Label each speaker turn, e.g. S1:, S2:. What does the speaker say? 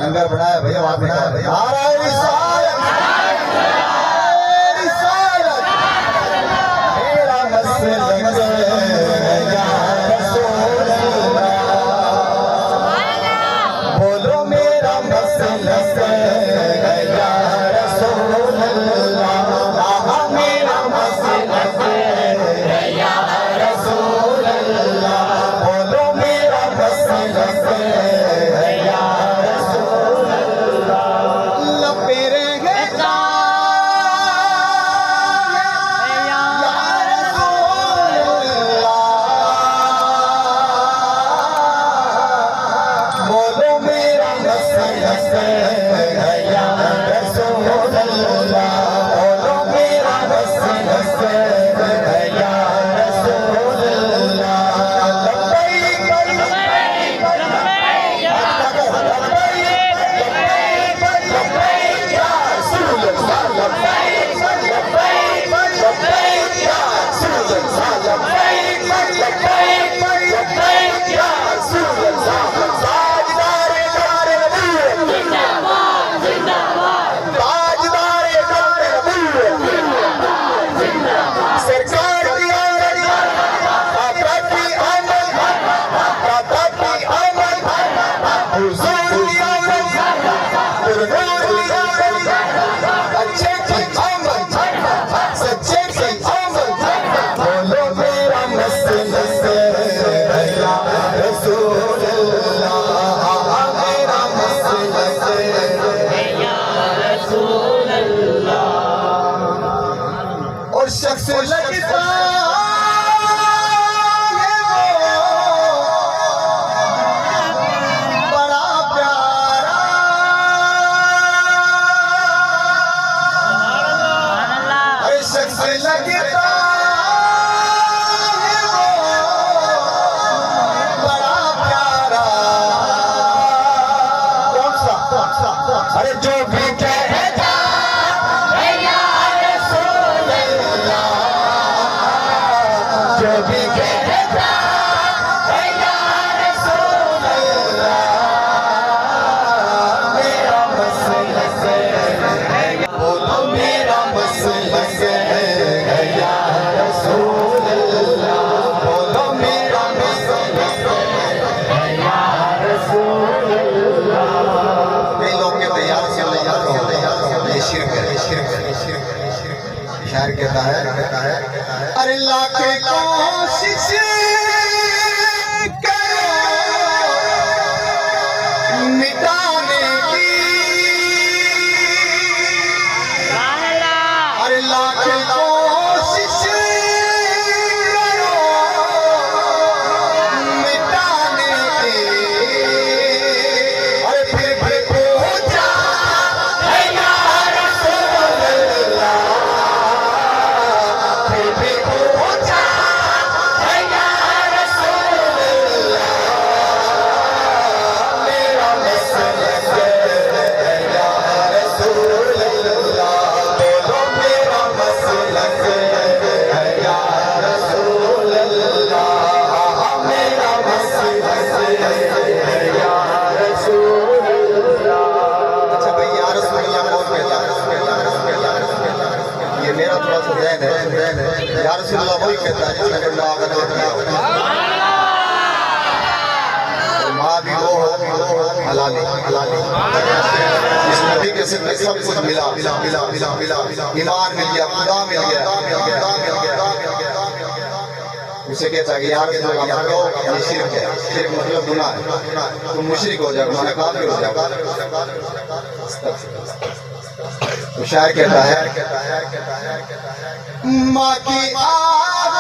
S1: लंगर बढ़ाया भैया, बात नहीं कर भैया। बोलो मेरा शख्स लगता है वो बड़ा प्यारा, हर शख्स लगता है वो बड़ा प्यारा। कौन सा? अरे जो भी जो भी कहता है या रसूल अल्लाह, मेरा मसलक है, बोलो मेरा मसलक है या रसूल अल्लाह, बोलो मेरा मसलक है या रसूल अल्लाह। ये लोग कहते हैं यार ये शिर्क है, शिर्क है, शिर्क है। शायर कहता है अरे लाख कोशिश करो मिटाने की, अरे लाख कोशिश करो मिटाने की, अरे फिर भी पूछा है या रसूल अल्लाह, फिर भी मेरा थोड़ा सा ध्यान है यार रसूलुल्लाह वही कहता है जिसमें बंदा आकर माँ भी वो हलाली इस नबी के सिर में सब कुछ मिला, ईमान मिल गया, खुदा मिल गया। उसे कहता है यार ये शिर्क है, शिर्क मतलब गुनाह है, तुम मुशरिक हो जाओगे, मैंने काफिर हो जाओगे। तो शायर कहता है माँ की आग